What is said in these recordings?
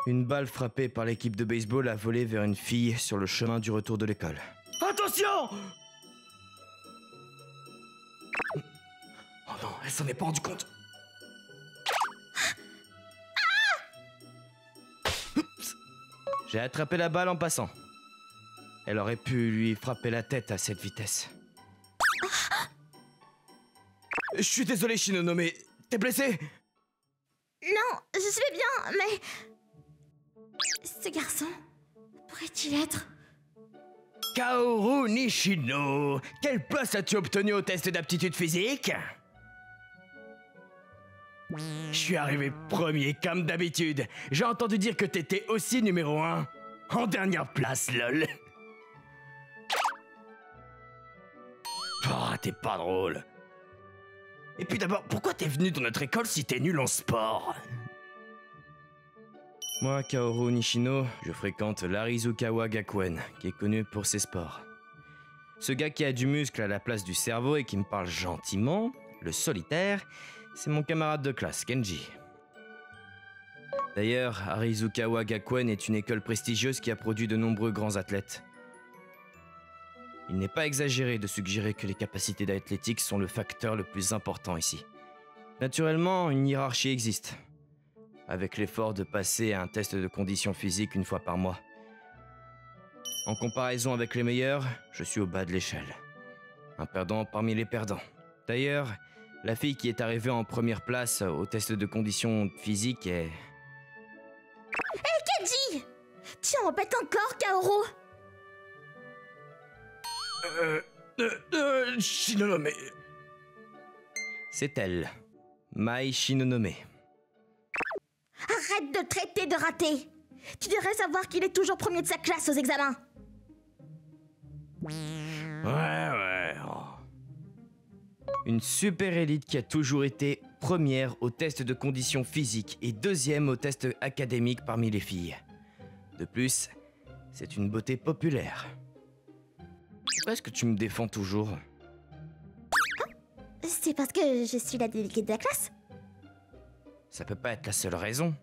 Une balle frappée par l'équipe de baseball a volé vers une fille sur le chemin du retour de l'école. Attention! Oh non, elle s'en est pas rendue compte. J'ai attrapé la balle en passant. Elle aurait pu lui frapper la tête à cette vitesse. Je suis désolé, Shinono, mais t'es blessé? Non, je vais bien, mais... Ce garçon, pourrait-il être... Kaoru Nishino, quelle place as-tu obtenue au test d'aptitude physique? Je suis arrivé premier comme d'habitude. J'ai entendu dire que t'étais aussi numéro 1. En dernière place, lol. Oh, t'es pas drôle. Et puis d'abord, pourquoi t'es venu dans notre école si t'es nul en sport? Moi, Kaoru Nishino, je fréquente l'Arizukawa Gakuen, qui est connu pour ses sports. Ce gars qui a du muscle à la place du cerveau et qui me parle gentiment, le solitaire, c'est mon camarade de classe, Kenji. D'ailleurs, Arizukawa Gakuen est une école prestigieuse qui a produit de nombreux grands athlètes. Il n'est pas exagéré de suggérer que les capacités d'athlétique sont le facteur le plus important ici. Naturellement, une hiérarchie existe, avec l'effort de passer un test de condition physique une fois par mois. En comparaison avec les meilleurs, je suis au bas de l'échelle. Un perdant parmi les perdants. D'ailleurs, la fille qui est arrivée en première place au test de condition physique est... Hé, Kenji! Tu embêtes encore, Kaoru! Shinonome... C'est elle. Mai Shinonome. Arrête de le traiter de raté! Tu devrais savoir qu'il est toujours premier de sa classe aux examens! Ouais... oh. Une super élite qui a toujours été première au test de condition physique et deuxième au test académique parmi les filles. De plus, c'est une beauté populaire. Pourquoi est-ce que tu me défends toujours? C'est parce que je suis la déléguée de la classe? Ça peut pas être la seule raison.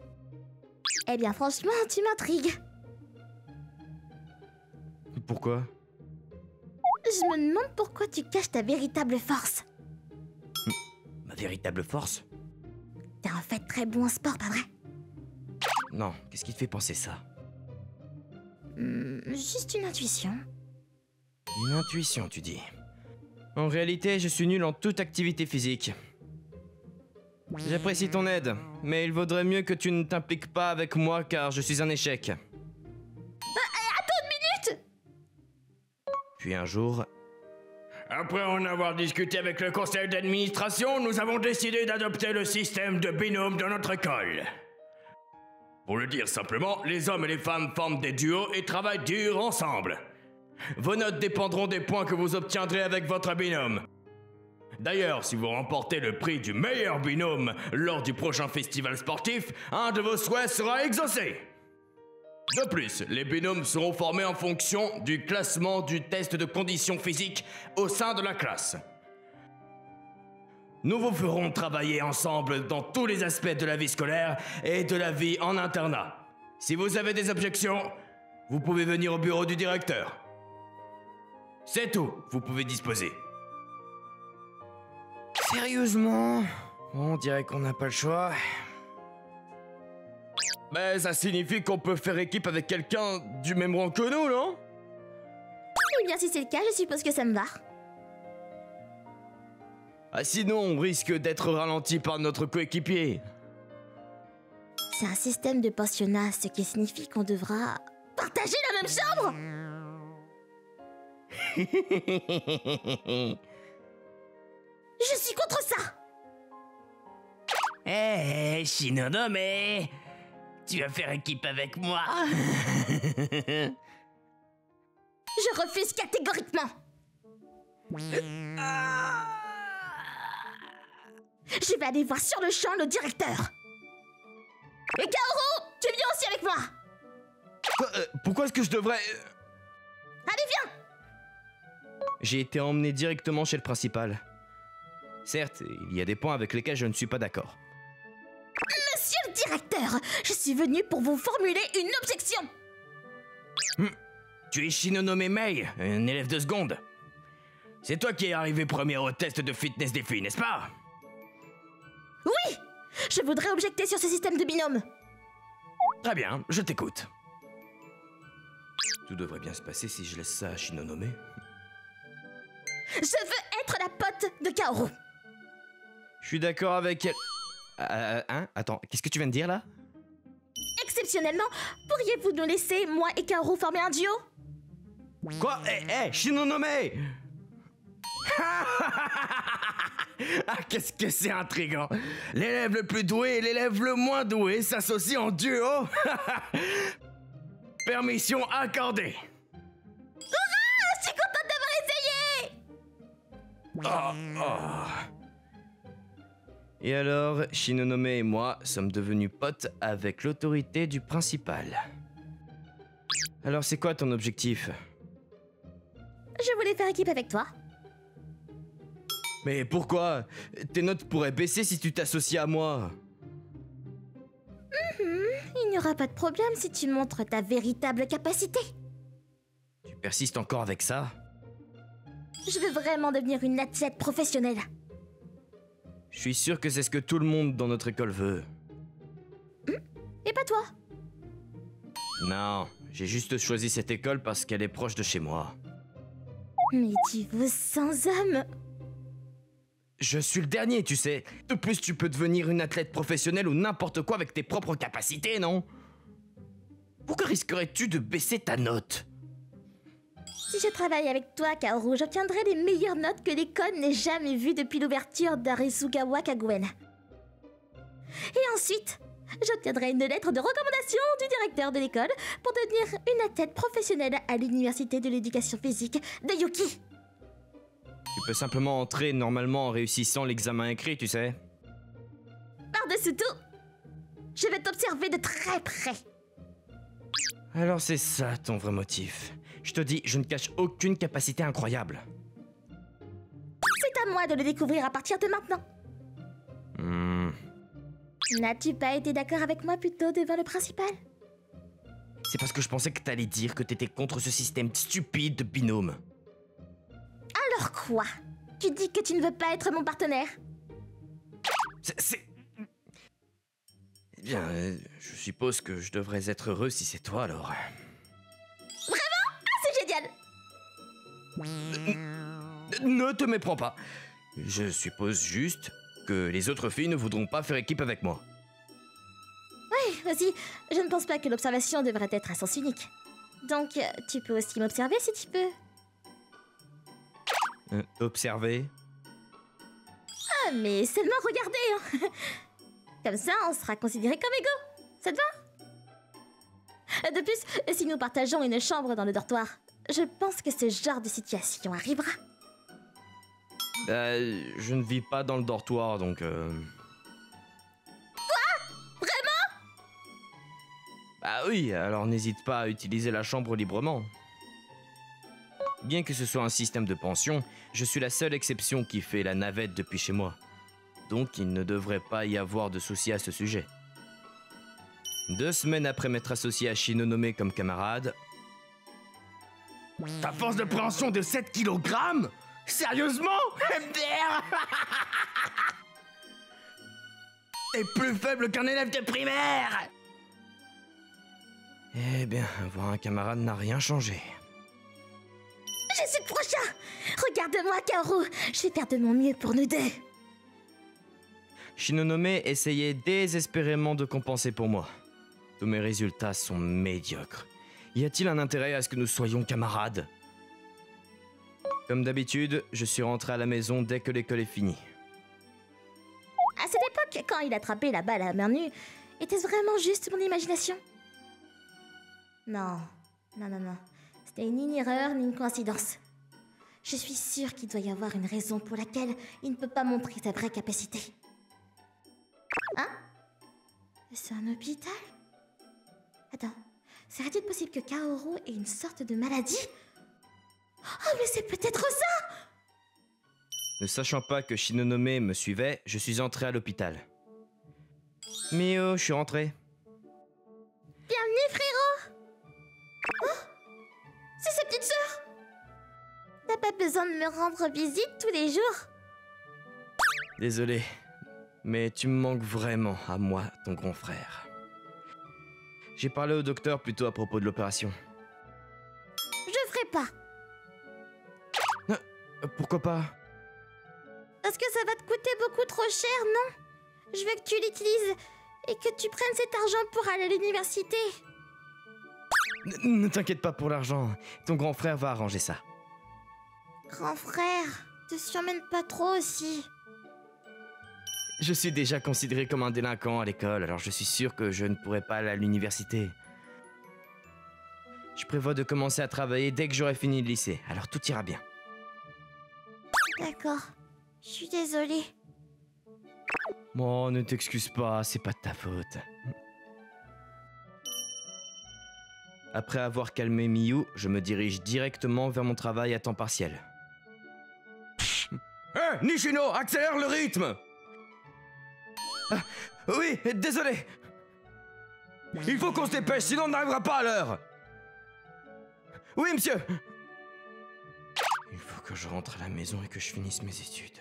Eh bien franchement, tu m'intrigues. Pourquoi? Je me demande pourquoi tu caches ta véritable force. Ma véritable force? T'es en fait très bon en sport, pas vrai? Non, qu'est-ce qui te fait penser ça? Juste une intuition. Une intuition, tu dis. En réalité, je suis nul en toute activité physique. J'apprécie ton aide, mais il vaudrait mieux que tu ne t'impliques pas avec moi car je suis un échec. Attends une minute! Puis un jour... Après en avoir discuté avec le conseil d'administration, nous avons décidé d'adopter le système de binôme dans notre école. Pour le dire simplement, les hommes et les femmes forment des duos et travaillent dur ensemble. Vos notes dépendront des points que vous obtiendrez avec votre binôme. D'ailleurs, si vous remportez le prix du meilleur binôme lors du prochain festival sportif, un de vos souhaits sera exaucé. De plus, les binômes seront formés en fonction du classement du test de condition physique au sein de la classe. Nous vous ferons travailler ensemble dans tous les aspects de la vie scolaire et de la vie en internat. Si vous avez des objections, vous pouvez venir au bureau du directeur. C'est tout, vous pouvez disposer. Sérieusement? On dirait qu'on n'a pas le choix. Mais ça signifie qu'on peut faire équipe avec quelqu'un du même rang que nous, non? Eh bien si c'est le cas, je suppose que ça me va. Ah, sinon on risque d'être ralenti par notre coéquipier. C'est un système de pensionnat, ce qui signifie qu'on devra partager la même chambre. Je suis contre ça. Hé, Shinonome, tu vas faire équipe avec moi? Je refuse catégoriquement. Je vais aller voir sur le champ le directeur. Et Kaoru, tu viens aussi avec moi. Pourquoi est-ce que je devrais... Allez, viens. J'ai été emmené directement chez le principal. Certes, il y a des points avec lesquels je ne suis pas d'accord. Monsieur le Directeur, je suis venue pour vous formuler une objection. Tu es Shinonome Mei, un élève de seconde. C'est toi qui es arrivé premier au test de fitness des filles, n'est-ce pas? Oui, je voudrais objecter sur ce système de binôme. Très bien, je t'écoute. Tout devrait bien se passer si je laisse ça à Shinonome. Je veux être la pote de Kaoru. Je suis d'accord avec elle. Hein? Attends, qu'est-ce que tu viens de dire là? Exceptionnellement, pourriez-vous nous laisser, moi et Kaoru, former un duo? Quoi? Shinonome! Ah, qu'est-ce que c'est intriguant! L'élève le plus doué et l'élève le moins doué s'associent en duo! Permission accordée! Hurrah! Je suis contente d'avoir essayé! Et alors, Shinonome et moi sommes devenus potes avec l'autorité du principal. Alors c'est quoi ton objectif? Je voulais faire équipe avec toi. Mais pourquoi? Tes notes pourraient baisser si tu t'associes à moi. Il n'y aura pas de problème si tu montres ta véritable capacité. Tu persistes encore avec ça? Je veux vraiment devenir une athlète professionnelle. Je suis sûr que c'est ce que tout le monde dans notre école veut. Et pas toi. Non, j'ai juste choisi cette école parce qu'elle est proche de chez moi. Mais tu vaux sans âme. Je suis le dernier, tu sais. De plus, tu peux devenir une athlète professionnelle ou n'importe quoi avec tes propres capacités, non? Pourquoi risquerais-tu de baisser ta note? Si je travaille avec toi, Kaoru, j'obtiendrai les meilleures notes que l'école n'ait jamais vues depuis l'ouverture d'Aresugawa Kaguen. Et ensuite, j'obtiendrai une lettre de recommandation du directeur de l'école pour devenir une athlète professionnelle à l'université de l'éducation physique de Yuki. Tu peux simplement entrer normalement en réussissant l'examen écrit, tu sais. Par-dessus tout, je vais t'observer de très près. Alors c'est ça ton vrai motif. Je te dis, je ne cache aucune capacité incroyable. C'est à moi de le découvrir à partir de maintenant. N'as-tu pas été d'accord avec moi plus tôt devant le principal? C'est parce que je pensais que t'allais dire que t'étais contre ce système stupide de binôme. Alors quoi? Tu dis que tu ne veux pas être mon partenaire? C'est... Eh bien, je suppose que je devrais être heureux si c'est toi alors. C'est génial! Ne te méprends pas. Je suppose juste que les autres filles ne voudront pas faire équipe avec moi. Oui, aussi, je ne pense pas que l'observation devrait être à sens unique. Donc, tu peux aussi m'observer si tu peux. Observer? Ah, mais seulement regarder, hein. Comme ça, on sera considérés comme égaux. Ça te va? De plus, si nous partageons une chambre dans le dortoir, je pense que ce genre de situation arrivera. Je ne vis pas dans le dortoir, donc... Quoi? Vraiment? Bah oui, alors n'hésite pas à utiliser la chambre librement. Bien que ce soit un système de pension, je suis la seule exception qui fait la navette depuis chez moi. Donc il ne devrait pas y avoir de soucis à ce sujet. 2 semaines après m'être associé à Shinonome comme camarade... Ta force de préhension de 7 kg? Sérieusement? MDR? T'es plus faible qu'un élève de primaire! Eh bien, avoir un camarade n'a rien changé. Je suis le prochain! Regarde-moi, Kaoru! Je vais faire de mon mieux pour nous deux. Shinonome essayait désespérément de compenser pour moi. Tous mes résultats sont médiocres. Y a-t-il un intérêt à ce que nous soyons camarades? Comme d'habitude, je suis rentré à la maison dès que l'école est finie. À cette époque, quand il attrapait la balle à main nue, était-ce vraiment juste mon imagination? Non. C'était ni une erreur, ni une coïncidence. Je suis sûre qu'il doit y avoir une raison pour laquelle il ne peut pas montrer sa vraie capacité. Hein? C'est un hôpital? Attends, serait-il possible que Kaoru ait une sorte de maladie? Oh, mais c'est peut-être ça! Ne sachant pas que Shinonome me suivait, je suis entré à l'hôpital. Mio, je suis rentré. Bienvenue, frérot. Oh, c'est sa petite sœur. T'as pas besoin de me rendre visite tous les jours. Désolé, mais tu me manques vraiment à moi, ton grand frère. J'ai parlé au docteur plutôt à propos de l'opération. Je ferai pas. Pourquoi pas? Parce que ça va te coûter beaucoup trop cher, non? Je veux que tu l'utilises et que tu prennes cet argent pour aller à l'université. Ne t'inquiète pas pour l'argent, ton grand frère va arranger ça. Grand frère, te surmène pas trop aussi. Je suis déjà considéré comme un délinquant à l'école, alors je suis sûr que je ne pourrai pas aller à l'université. Je prévois de commencer à travailler dès que j'aurai fini le lycée, alors tout ira bien. D'accord, je suis désolée. Bon, ne t'excuse pas, c'est pas de ta faute. Après avoir calmé Miyu, je me dirige directement vers mon travail à temps partiel. Hé, Nishino, accélère le rythme! Ah, oui, désolé! Il faut qu'on se dépêche, sinon on n'arrivera pas à l'heure! Oui, monsieur! Il faut que je rentre à la maison et que je finisse mes études.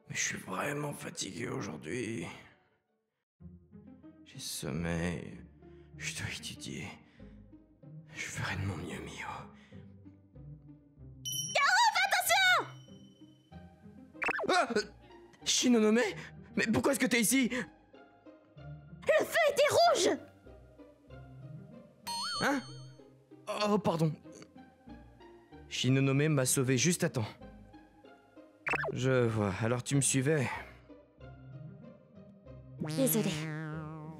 Mais je suis vraiment fatigué aujourd'hui. J'ai sommeil. Je dois étudier. Je ferai de mon mieux, Mio. Attention! Ah, Shinonome? Mais pourquoi est-ce que t'es ici? Le feu était rouge! Hein? Oh, pardon. Shinonome m'a sauvé juste à temps. Je vois, alors tu me suivais. Désolée.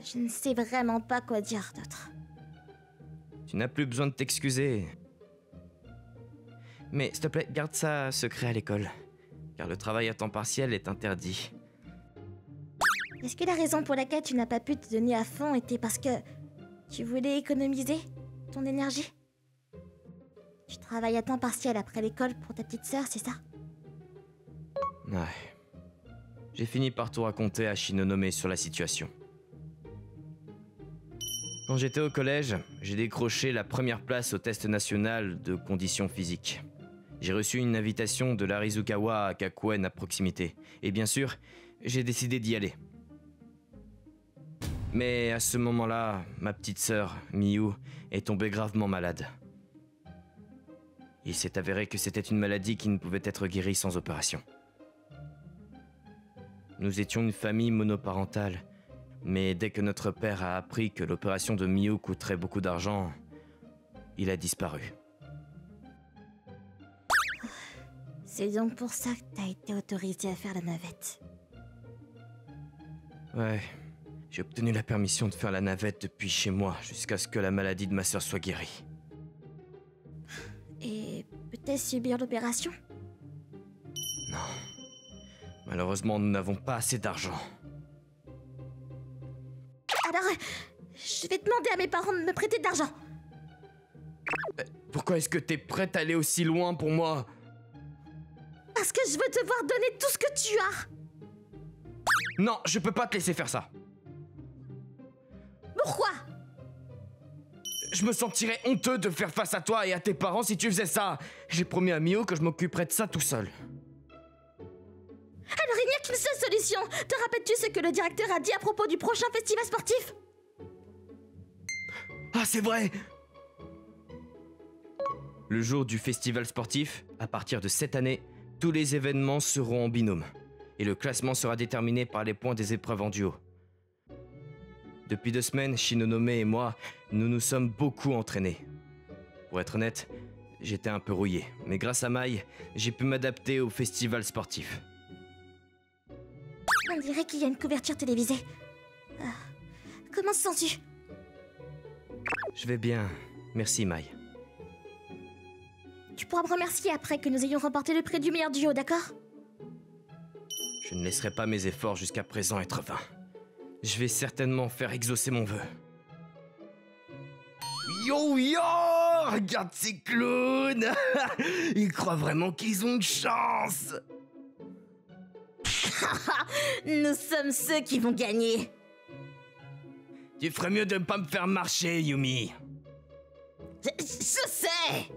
Je ne sais vraiment pas quoi dire d'autre. Tu n'as plus besoin de t'excuser. Mais s'il te plaît, garde ça secret à l'école. Car le travail à temps partiel est interdit. Est-ce que la raison pour laquelle tu n'as pas pu te donner à fond était parce que tu voulais économiser ton énergie? Tu travailles à temps partiel après l'école pour ta petite sœur, c'est ça? Ouais. J'ai fini par tout raconter à Shinonome sur la situation. Quand j'étais au collège, j'ai décroché la première place au test national de conditions physiques. J'ai reçu une invitation de l'Arizukawa à Gakuen à proximité. Et bien sûr, j'ai décidé d'y aller. Mais à ce moment-là, ma petite sœur, Miyu, est tombée gravement malade. Il s'est avéré que c'était une maladie qui ne pouvait être guérie sans opération. Nous étions une famille monoparentale, mais dès que notre père a appris que l'opération de Miyu coûterait beaucoup d'argent, il a disparu. C'est donc pour ça que t'as été autorisé à faire la navette. Ouais, j'ai obtenu la permission de faire la navette depuis chez moi, jusqu'à ce que la maladie de ma sœur soit guérie. Et peut-être subir l'opération? Non. Malheureusement, nous n'avons pas assez d'argent. Alors, je vais demander à mes parents de me prêter de l'argent. Pourquoi est-ce que t'es prête à aller aussi loin pour moi? Parce que je veux devoir donner tout ce que tu as. Non, je peux pas te laisser faire ça. Pourquoi? Je me sentirais honteux de faire face à toi et à tes parents si tu faisais ça. J'ai promis à Mio que je m'occuperais de ça tout seul. Alors il n'y a qu'une seule solution. Te rappelles-tu ce que le directeur a dit à propos du prochain festival sportif? Ah, c'est vrai! Le jour du festival sportif, à partir de cette année, tous les événements seront en binôme. Et le classement sera déterminé par les points des épreuves en duo. Depuis 2 semaines, Shinonome et moi, nous nous sommes beaucoup entraînés. Pour être honnête, j'étais un peu rouillé, mais grâce à Mai, j'ai pu m'adapter au festival sportif. On dirait qu'il y a une couverture télévisée. Comment se sens-tu? Je vais bien, merci Mai. Tu pourras me remercier après que nous ayons remporté le prix du meilleur duo, d'accord? Je ne laisserai pas mes efforts jusqu'à présent être vains. Je vais certainement faire exaucer mon vœu. Yo yo! Regarde ces clowns! Ils croient vraiment qu'ils ont de chance! Nous sommes ceux qui vont gagner. Tu ferais mieux de ne pas me faire marcher, Yumi. Je sais.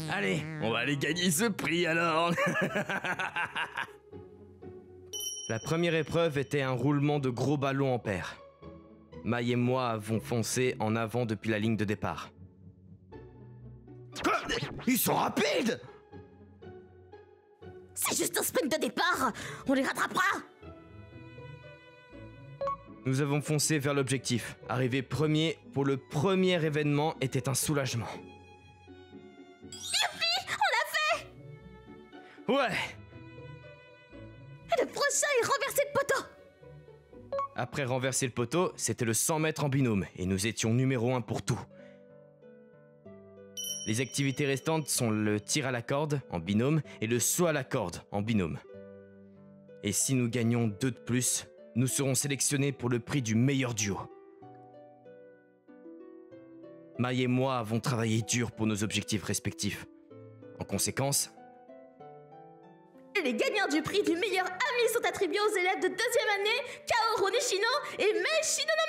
Allez, on va aller gagner ce prix alors. La première épreuve était un roulement de gros ballons en paire. Mai et moi avons foncé en avant depuis la ligne de départ. Quoi? Ils sont rapides! C'est juste un sprint de départ. On les rattrapera. Nous avons foncé vers l'objectif. Arriver premier pour le premier événement était un soulagement. Youpi, on l'a fait. Ouais! Et le prochain est renverser le poteau. Après renverser le poteau, c'était le 100 mètres en binôme et nous étions numéro 1 pour tout. Les activités restantes sont le tir à la corde en binôme et le saut à la corde en binôme. Et si nous gagnons 2 de plus, nous serons sélectionnés pour le prix du meilleur duo. Mai et moi avons travaillé dur pour nos objectifs respectifs. En conséquence, Les gagnants du prix du meilleur ami sont attribués aux élèves de 2e année Kaoru Nishino et Mei Shinonome.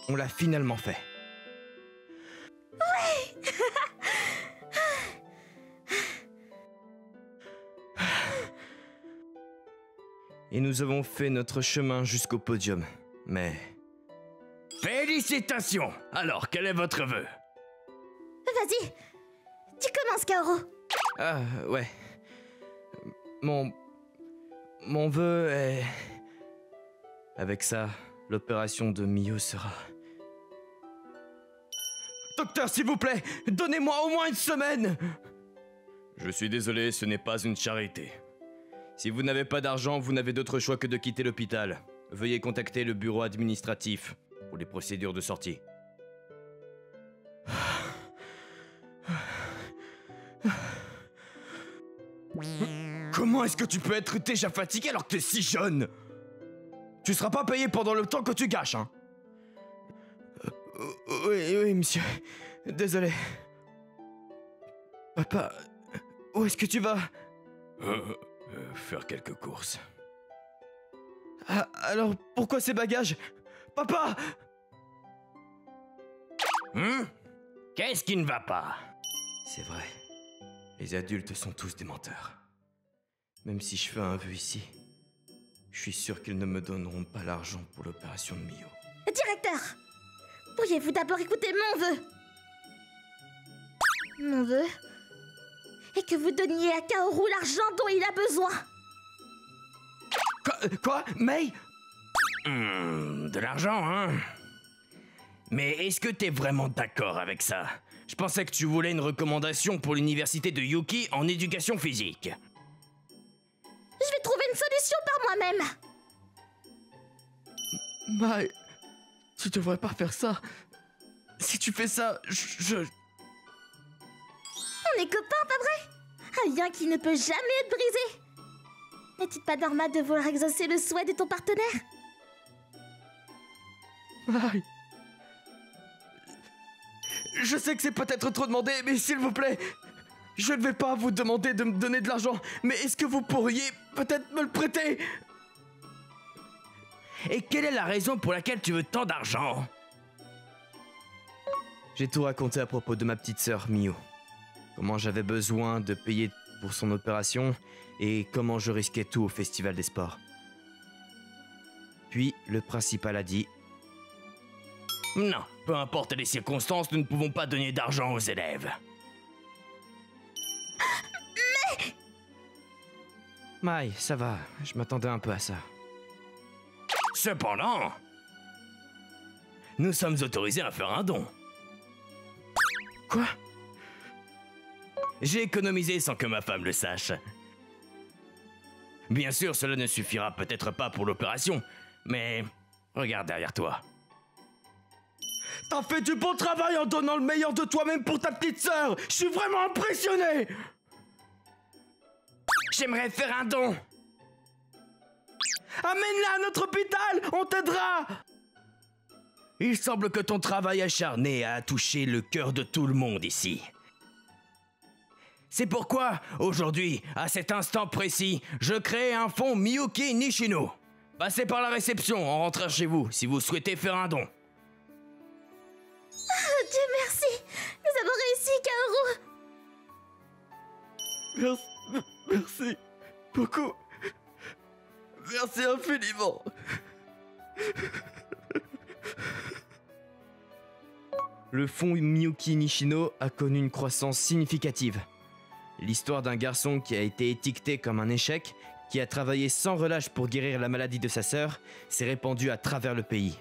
on l'a finalement fait. Et nous avons fait notre chemin jusqu'au podium. Mais... Félicitations! Alors, quel est votre vœu? Vas-y, tu commences, Kaoru. Ah, ouais. Mon vœu est... Avec ça, l'opération de Mio sera... Docteur, s'il vous plaît, donnez-moi au moins une semaine! Je suis désolé, ce n'est pas une charité. Si vous n'avez pas d'argent, vous n'avez d'autre choix que de quitter l'hôpital. Veuillez contacter le bureau administratif pour les procédures de sortie. Comment est-ce que tu peux être déjà fatigué alors que t'es si jeune? Tu seras pas payé pendant le temps que tu gâches, hein? Oui, monsieur. Désolé. Papa, où est-ce que tu vas? Faire quelques courses. Ah, alors, pourquoi ces bagages? Papa! Qu'est-ce qui ne va pas? C'est vrai. Les adultes sont tous des menteurs. Même si je fais un vœu ici, je suis sûr qu'ils ne me donneront pas l'argent pour l'opération de Mio. Directeur, pourriez-vous d'abord écouter mon vœu? Mon vœu est que vous donniez à Kaoru l'argent dont il a besoin. Quoi? Mei? De l'argent, hein? Mais est-ce que t'es vraiment d'accord avec ça? Je pensais que tu voulais une recommandation pour l'université de Yuki en éducation physique. Je vais trouver une solution par moi-même. Mei, tu devrais pas faire ça. Si tu fais ça, On est copains, pas vrai? Un lien qui ne peut jamais être brisé. N'est-il pas normal de vouloir exaucer le souhait de ton partenaire? Mei. Je sais que c'est peut-être trop demandé, mais s'il vous plaît, je ne vais pas vous demander de me donner de l'argent, mais est-ce que vous pourriez peut-être me le prêter? Et quelle est la raison pour laquelle tu veux tant d'argent? J'ai tout raconté à propos de ma petite sœur Mio. Comment j'avais besoin de payer pour son opération et comment je risquais tout au Festival des Sports. Puis le principal a dit... Non, peu importe les circonstances, nous ne pouvons pas donner d'argent aux élèves. Mei, ça va, je m'attendais un peu à ça. Cependant, nous sommes autorisés à faire un don. Quoi? J'ai économisé sans que ma femme le sache. Bien sûr, cela ne suffira peut-être pas pour l'opération, mais regarde derrière toi. T'as fait du bon travail en donnant le meilleur de toi-même pour ta petite sœur. Je suis vraiment impressionné. J'aimerais faire un don. Amène-la à notre hôpital, on t'aidera. Il semble que ton travail acharné a touché le cœur de tout le monde ici. C'est pourquoi, aujourd'hui, à cet instant précis, je crée un fonds Miyuki Nishino. Passez par la réception en rentrant chez vous si vous souhaitez faire un don. Dieu merci! Nous avons réussi, Kaoru! Merci beaucoup. Merci infiniment. Le fonds Miyuki Nishino a connu une croissance significative. L'histoire d'un garçon qui a été étiqueté comme un échec, qui a travaillé sans relâche pour guérir la maladie de sa sœur, s'est répandue à travers le pays.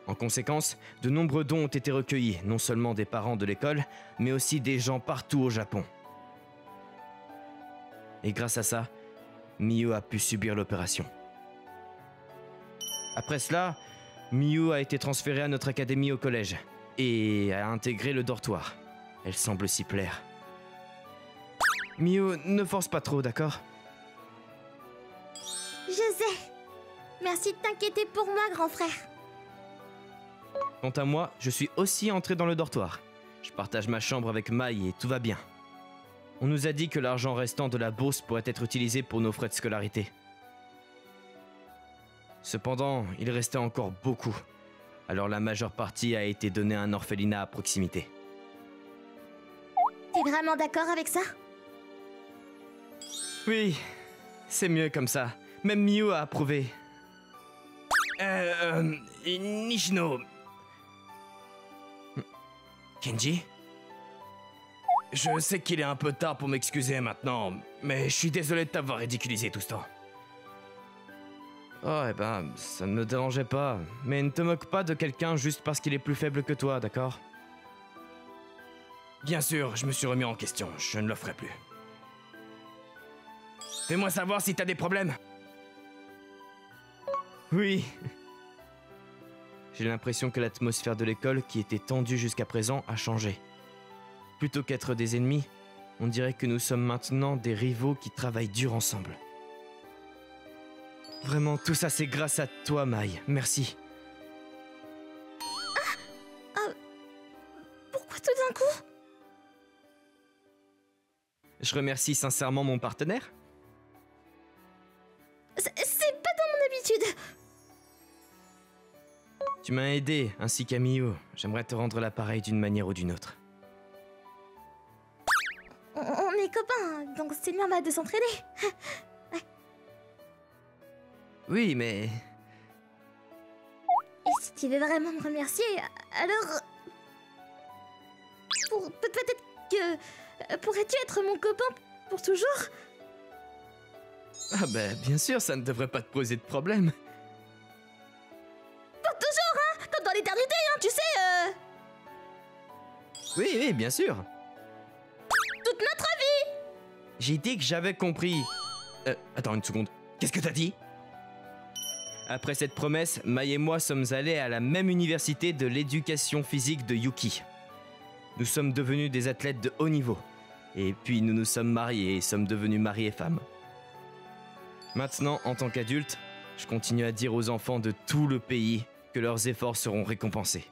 En conséquence, de nombreux dons ont été recueillis, non seulement des parents de l'école, mais aussi des gens partout au Japon. Et grâce à ça, Miyu a pu subir l'opération. Après cela, Miyu a été transférée à notre académie au collège et a intégré le dortoir. Elle semble s'y plaire. Miyu, ne force pas trop, d'accord? Je sais. Merci de t'inquiéter pour moi, grand frère. Quant à moi, je suis aussi entré dans le dortoir. Je partage ma chambre avec Mai et tout va bien. On nous a dit que l'argent restant de la bourse pourrait être utilisé pour nos frais de scolarité. Cependant, il restait encore beaucoup. Alors la majeure partie a été donnée à un orphelinat à proximité. T'es vraiment d'accord avec ça? Oui, c'est mieux comme ça. Même Miyu a approuvé. Nishino. Kenji? Je sais qu'il est un peu tard pour m'excuser maintenant, mais je suis désolé de t'avoir ridiculisé tout ce temps. Oh, ça ne me dérangeait pas. Mais ne te moque pas de quelqu'un juste parce qu'il est plus faible que toi, d'accord? Bien sûr, je me suis remis en question, je ne le ferai plus. Fais-moi savoir si t'as des problèmes. Oui. J'ai l'impression que l'atmosphère de l'école, qui était tendue jusqu'à présent, a changé. Plutôt qu'être des ennemis, on dirait que nous sommes maintenant des rivaux qui travaillent dur ensemble. Vraiment, tout ça c'est grâce à toi, Mai. Merci. Pourquoi tout d'un coup? Je remercie sincèrement mon partenaire. C'est pas dans mon habitude. Tu m'as aidé, ainsi qu'à Miyu. J'aimerais te rendre l'appareil d'une manière ou d'une autre. On est copains, donc c'est normal de s'entraider. Oui, mais... Et si tu veux vraiment me remercier, alors... Peut-être que... Pourrais-tu être mon copain pour toujours? Ah bien sûr, ça ne devrait pas te poser de problème. Pour toujours, hein? Comme dans l'éternité, hein, tu sais, Oui, bien sûr. toute notre vie! J'ai dit que j'avais compris. Attends une seconde. Qu'est-ce que t'as dit? Après cette promesse, Mai et moi sommes allés à la même université de l'éducation physique de Yuki. Nous sommes devenus des athlètes de haut niveau. Et puis nous nous sommes mariés et sommes devenus mari et femme. Maintenant, en tant qu'adulte, je continue à dire aux enfants de tout le pays que leurs efforts seront récompensés.